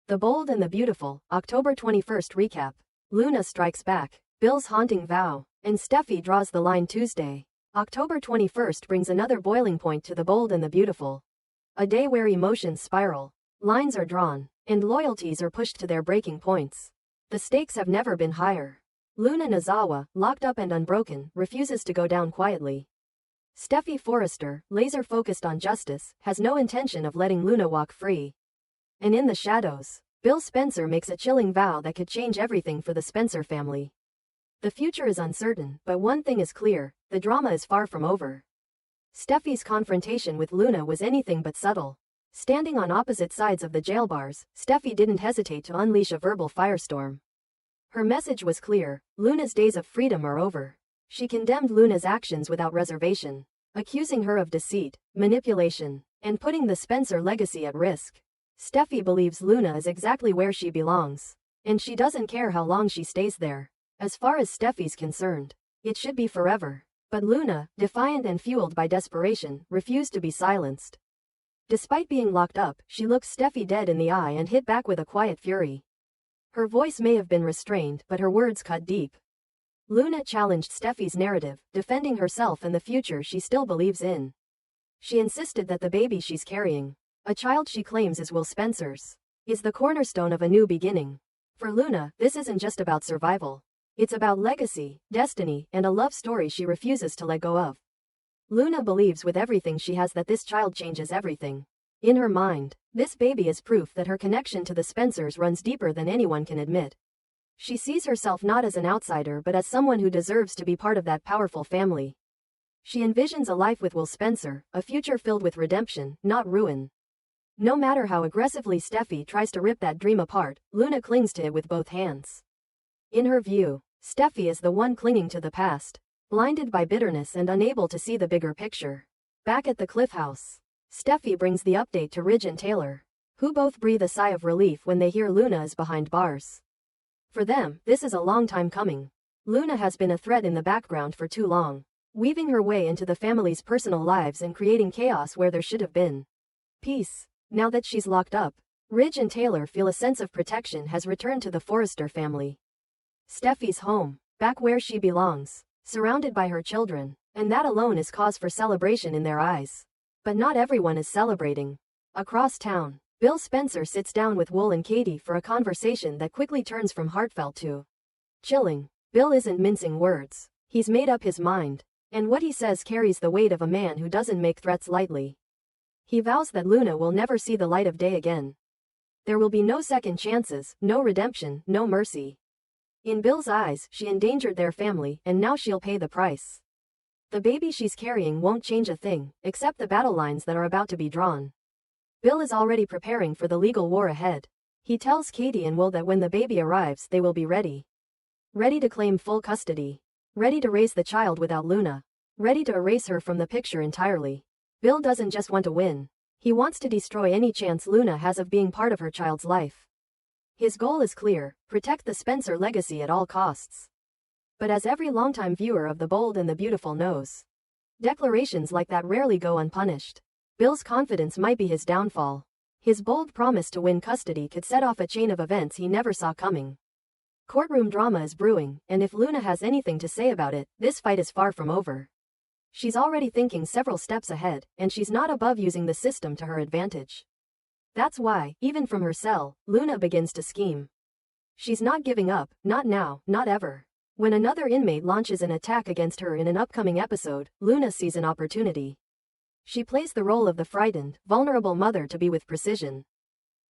The Bold and the Beautiful, October 21st recap. Luna strikes back. Bill's haunting vow. And Steffy draws the line Tuesday. October 21st brings another boiling point to The Bold and the Beautiful. A day where emotions spiral. Lines are drawn. And loyalties are pushed to their breaking points. The stakes have never been higher. Luna Nozawa, locked up and unbroken, refuses to go down quietly. Steffy Forrester, laser-focused on justice, has no intention of letting Luna walk free. And in the shadows, Bill Spencer makes a chilling vow that could change everything for the Spencer family. The future is uncertain, but one thing is clear, the drama is far from over. Steffy's confrontation with Luna was anything but subtle. Standing on opposite sides of the jail bars, Steffy didn't hesitate to unleash a verbal firestorm. Her message was clear, Luna's days of freedom are over. She condemned Luna's actions without reservation, accusing her of deceit, manipulation, and putting the Spencer legacy at risk. Steffy believes Luna is exactly where she belongs, and she doesn't care how long she stays there. As far as Steffy's concerned, it should be forever. But Luna, defiant and fueled by desperation, refused to be silenced. Despite being locked up, she looked Steffy dead in the eye and hit back with a quiet fury. Her voice may have been restrained, but her words cut deep. Luna challenged Steffy's narrative, defending herself and the future she still believes in. She insisted that the baby she's carrying, a child she claims is Will Spencer's, is the cornerstone of a new beginning. For Luna, this isn't just about survival. It's about legacy, destiny, and a love story she refuses to let go of. Luna believes with everything she has that this child changes everything. In her mind, this baby is proof that her connection to the Spencers runs deeper than anyone can admit. She sees herself not as an outsider but as someone who deserves to be part of that powerful family. She envisions a life with Will Spencer, a future filled with redemption, not ruin. No matter how aggressively Steffy tries to rip that dream apart, Luna clings to it with both hands. In her view, Steffy is the one clinging to the past, blinded by bitterness and unable to see the bigger picture. Back at the Cliff House, Steffy brings the update to Ridge and Taylor, who both breathe a sigh of relief when they hear Luna is behind bars. For them, this is a long time coming. Luna has been a threat in the background for too long, weaving her way into the family's personal lives and creating chaos where there should have been peace. Now that she's locked up, Ridge and Taylor feel a sense of protection has returned to the Forrester family. Steffy's home, back where she belongs, surrounded by her children, and that alone is cause for celebration in their eyes. But not everyone is celebrating. Across town, Bill Spencer sits down with Will and Katie for a conversation that quickly turns from heartfelt to chilling. Bill isn't mincing words. He's made up his mind, and what he says carries the weight of a man who doesn't make threats lightly. He vows that Luna will never see the light of day again. There will be no second chances, no redemption, no mercy. In Bill's eyes, she endangered their family, and now she'll pay the price. The baby she's carrying won't change a thing, except the battle lines that are about to be drawn. Bill is already preparing for the legal war ahead. He tells Katie and Will that when the baby arrives they will be ready. Ready to claim full custody. Ready to raise the child without Luna. Ready to erase her from the picture entirely. Bill doesn't just want to win. He wants to destroy any chance Luna has of being part of her child's life. His goal is clear, protect the Spencer legacy at all costs. But as every longtime viewer of The Bold and the Beautiful knows, declarations like that rarely go unpunished. Bill's confidence might be his downfall. His bold promise to win custody could set off a chain of events he never saw coming. Courtroom drama is brewing, and if Luna has anything to say about it, this fight is far from over. She's already thinking several steps ahead, and she's not above using the system to her advantage. That's why, even from her cell, Luna begins to scheme. She's not giving up, not now, not ever. When another inmate launches an attack against her in an upcoming episode, Luna sees an opportunity. She plays the role of the frightened, vulnerable mother to be with precision.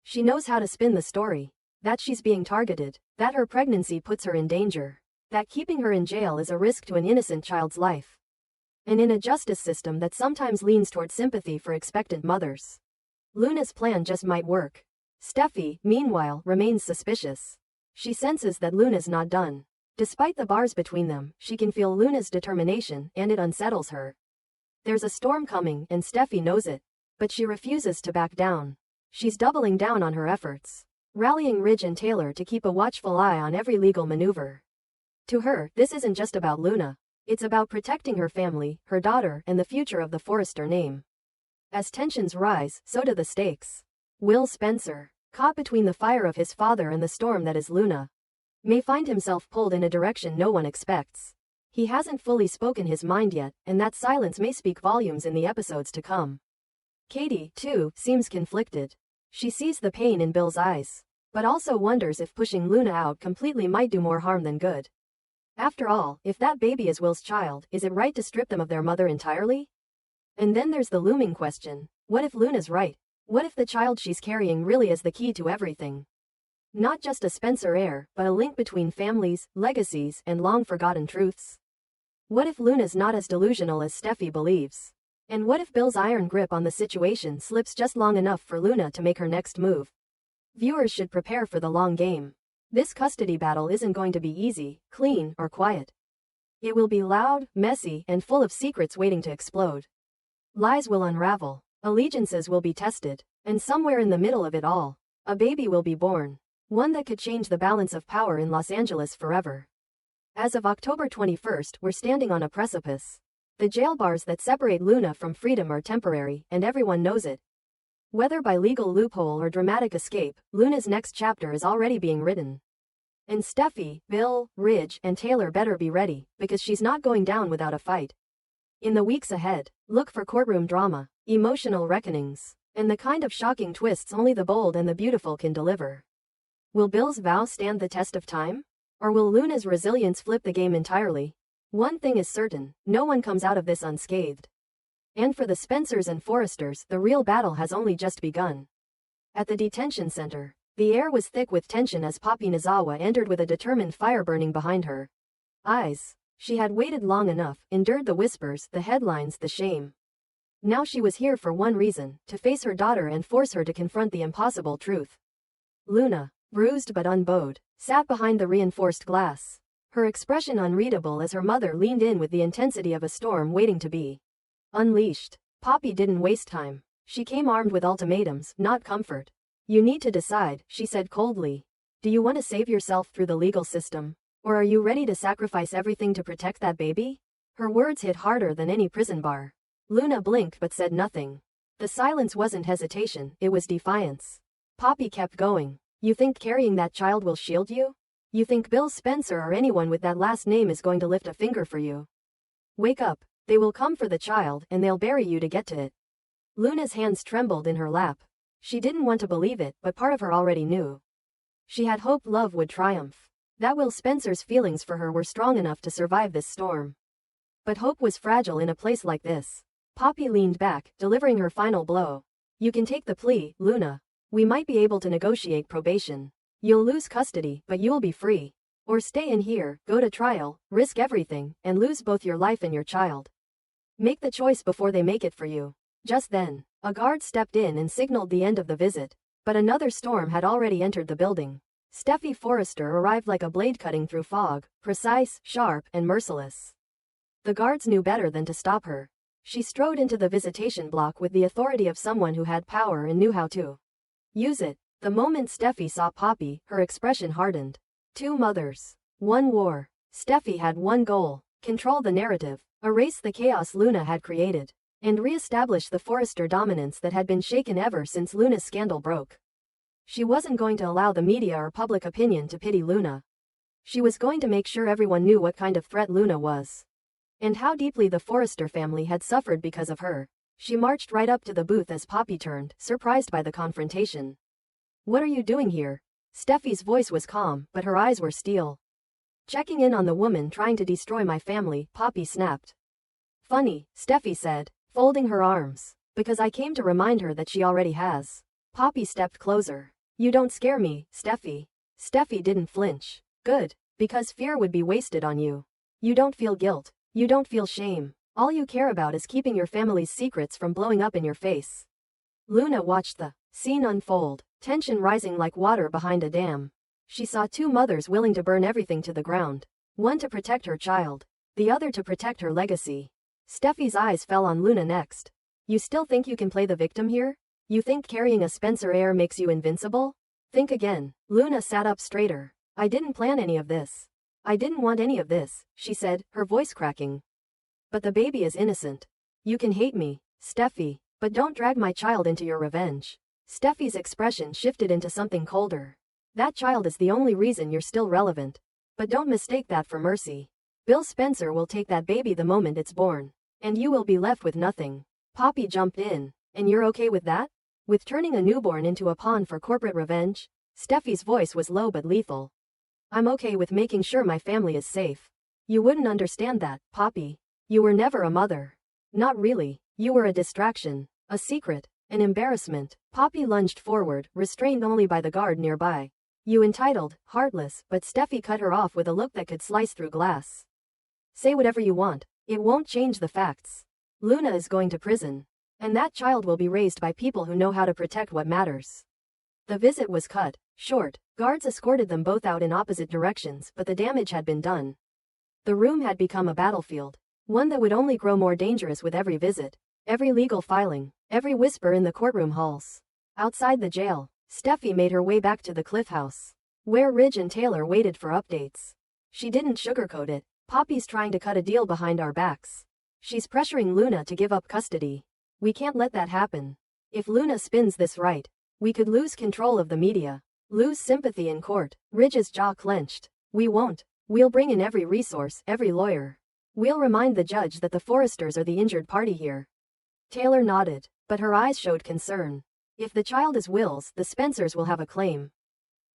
She knows how to spin the story. That she's being targeted, that her pregnancy puts her in danger, that keeping her in jail is a risk to an innocent child's life. And in a justice system that sometimes leans toward sympathy for expectant mothers, Luna's plan just might work. Steffy, meanwhile, remains suspicious. She senses that Luna's not done. Despite the bars between them, she can feel Luna's determination, and it unsettles her. There's a storm coming, and Steffy knows it. But she refuses to back down. She's doubling down on her efforts, rallying Ridge and Taylor to keep a watchful eye on every legal maneuver. To her, this isn't just about Luna. It's about protecting her family, her daughter, and the future of the Forrester name. As tensions rise, so do the stakes. Will Spencer, caught between the fire of his father and the storm that is Luna, may find himself pulled in a direction no one expects. He hasn't fully spoken his mind yet, and that silence may speak volumes in the episodes to come. Katie, too, seems conflicted. She sees the pain in Bill's eyes, but also wonders if pushing Luna out completely might do more harm than good. After all, if that baby is Will's child, is it right to strip them of their mother entirely? And then there's the looming question, what if Luna's right? What if the child she's carrying really is the key to everything? Not just a Spencer heir, but a link between families, legacies, and long-forgotten truths. What if Luna's not as delusional as Steffi believes? And what if Bill's iron grip on the situation slips just long enough for Luna to make her next move? Viewers should prepare for the long game. This custody battle isn't going to be easy, clean, or quiet. It will be loud, messy, and full of secrets waiting to explode. Lies will unravel, allegiances will be tested, and somewhere in the middle of it all, a baby will be born. One that could change the balance of power in Los Angeles forever. As of October 21st, we're standing on a precipice. The jail bars that separate Luna from freedom are temporary, and everyone knows it. Whether by legal loophole or dramatic escape, Luna's next chapter is already being written. And Steffi, Bill, Ridge, and Taylor better be ready, because she's not going down without a fight. In the weeks ahead, look for courtroom drama, emotional reckonings, and the kind of shocking twists only the bold and the beautiful can deliver. Will Bill's vow stand the test of time? Or will Luna's resilience flip the game entirely? One thing is certain, no one comes out of this unscathed. And for the Spencers and Forresters, the real battle has only just begun. At the detention center, the air was thick with tension as Poppy Nizawa entered with a determined fire burning behind her eyes. She had waited long enough, endured the whispers, the headlines, the shame. Now she was here for one reason, to face her daughter and force her to confront the impossible truth. Luna, bruised but unbowed, sat behind the reinforced glass, her expression unreadable as her mother leaned in with the intensity of a storm waiting to be unleashed. Poppy didn't waste time. She came armed with ultimatums, not comfort. You need to decide, she said coldly. Do you want to save yourself through the legal system? Or are you ready to sacrifice everything to protect that baby? Her words hit harder than any prison bar. Luna blinked but said nothing. The silence wasn't hesitation, it was defiance. Poppy kept going. You think carrying that child will shield you? You think Bill Spencer or anyone with that last name is going to lift a finger for you? Wake up. They will come for the child and they'll bury you to get to it. Luna's hands trembled in her lap. She didn't want to believe it, but part of her already knew. She had hoped love would triumph. That Will Spencer's feelings for her were strong enough to survive this storm. But hope was fragile in a place like this. Poppy leaned back, delivering her final blow. You can take the plea, Luna. We might be able to negotiate probation. You'll lose custody, but you'll be free. Or stay in here, go to trial, risk everything, and lose both your life and your child. Make the choice before they make it for you. Just then, a guard stepped in and signaled the end of the visit. But another storm had already entered the building. Steffi Forrester arrived like a blade cutting through fog, precise, sharp, and merciless. The guards knew better than to stop her. She strode into the visitation block with the authority of someone who had power and knew how to use it. The moment Steffi saw Poppy, her expression hardened. Two mothers. One war. Steffi had one goal. Control the narrative. Erase the chaos Luna had created. And re-establish the Forrester dominance that had been shaken ever since Luna's scandal broke. She wasn't going to allow the media or public opinion to pity Luna. She was going to make sure everyone knew what kind of threat Luna was. And how deeply the Forrester family had suffered because of her. She marched right up to the booth as Poppy turned, surprised by the confrontation. What are you doing here? Steffi's voice was calm, but her eyes were steel. Checking in on the woman trying to destroy my family, Poppy snapped. Funny, Steffi said, folding her arms. Because I came to remind her that she already has. Poppy stepped closer. You don't scare me, Steffi. Steffi didn't flinch. Good. Because fear would be wasted on you. You don't feel guilt. You don't feel shame. All you care about is keeping your family's secrets from blowing up in your face. Luna watched the scene unfold, tension rising like water behind a dam. She saw two mothers willing to burn everything to the ground. One to protect her child. The other to protect her legacy. Steffi's eyes fell on Luna next. You still think you can play the victim here? You think carrying a Spencer heir makes you invincible? Think again. Luna sat up straighter. I didn't plan any of this. I didn't want any of this, she said, her voice cracking. But the baby is innocent. You can hate me, Steffi, but don't drag my child into your revenge. Steffi's expression shifted into something colder. That child is the only reason you're still relevant. But don't mistake that for mercy. Bill Spencer will take that baby the moment it's born. And you will be left with nothing. Poppy jumped in. And you're okay with that? With turning a newborn into a pawn for corporate revenge? Steffi's voice was low but lethal. I'm okay with making sure my family is safe. You wouldn't understand that, Poppy. You were never a mother. Not really. You were a distraction. A secret. An embarrassment. Poppy lunged forward, restrained only by the guard nearby. You entitled, heartless, but Steffi cut her off with a look that could slice through glass. Say whatever you want. It won't change the facts. Luna is going to prison. And that child will be raised by people who know how to protect what matters. The visit was cut short. Guards escorted them both out in opposite directions, but the damage had been done. The room had become a battlefield. One that would only grow more dangerous with every visit. Every legal filing. Every whisper in the courtroom halls. Outside the jail, Steffi made her way back to the Cliff House, where Ridge and Taylor waited for updates. She didn't sugarcoat it. Poppy's trying to cut a deal behind our backs. She's pressuring Luna to give up custody. We can't let that happen. If Luna spins this right, we could lose control of the media. Lose sympathy in court. Ridge's jaw clenched. We won't. We'll bring in every resource, every lawyer. We'll remind the judge that the Forresters are the injured party here. Taylor nodded, but her eyes showed concern. If the child is Will's, the Spencers will have a claim.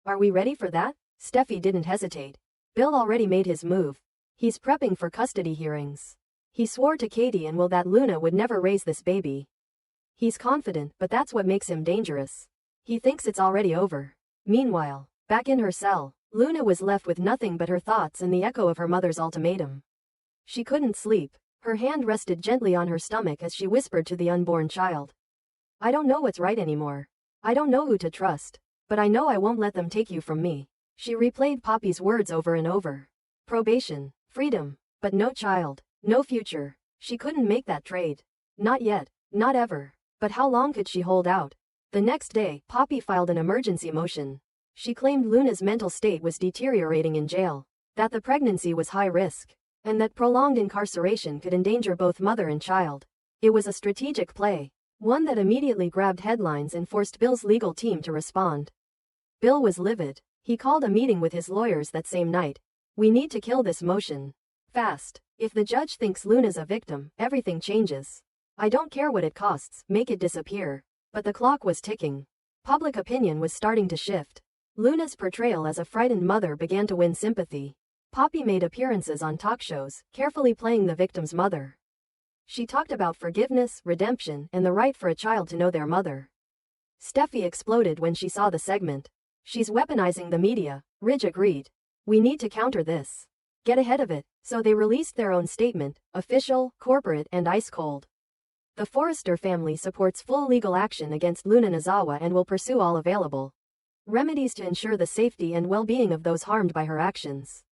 Are we ready for that? Steffi didn't hesitate. Bill already made his move. He's prepping for custody hearings. He swore to Katie and Will that Luna would never raise this baby. He's confident, but that's what makes him dangerous. He thinks it's already over. Meanwhile, back in her cell, Luna was left with nothing but her thoughts and the echo of her mother's ultimatum. She couldn't sleep. Her hand rested gently on her stomach as she whispered to the unborn child. I don't know what's right anymore. I don't know who to trust. But I know I won't let them take you from me. She replayed Poppy's words over and over. Probation, freedom, but no child, no future. She couldn't make that trade. Not yet, not ever. But how long could she hold out? The next day, Poppy filed an emergency motion. She claimed Luna's mental state was deteriorating in jail, that the pregnancy was high risk, and that prolonged incarceration could endanger both mother and child. It was a strategic play, one that immediately grabbed headlines and forced Bill's legal team to respond. Bill was livid. He called a meeting with his lawyers that same night. We need to kill this motion. Fast. If the judge thinks Luna's a victim, everything changes. I don't care what it costs, make it disappear. But the clock was ticking. Public opinion was starting to shift. Luna's portrayal as a frightened mother began to win sympathy. Poppy made appearances on talk shows, carefully playing the victim's mother. She talked about forgiveness, redemption, and the right for a child to know their mother. Steffi exploded when she saw the segment. She's weaponizing the media, Ridge agreed. We need to counter this. Get ahead of it. So they released their own statement, official, corporate, and ice cold. The Forrester family supports full legal action against Luna Nozawa and will pursue all available remedies to ensure the safety and well-being of those harmed by her actions.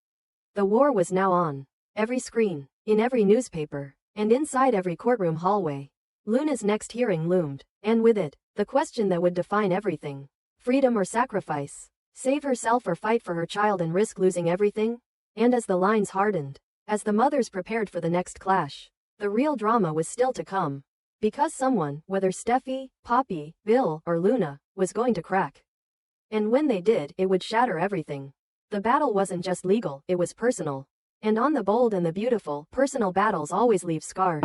The war was now on. Every screen, in every newspaper, and inside every courtroom hallway. Luna's next hearing loomed, and with it, the question that would define everything. Freedom or sacrifice? Save herself or fight for her child and risk losing everything? And as the lines hardened, as the mothers prepared for the next clash, the real drama was still to come. Because someone, whether Steffi, Poppy, Bill, or Luna, was going to crack. And when they did, it would shatter everything. The battle wasn't just legal, it was personal. And on the bold and the beautiful, personal battles always leave scarred.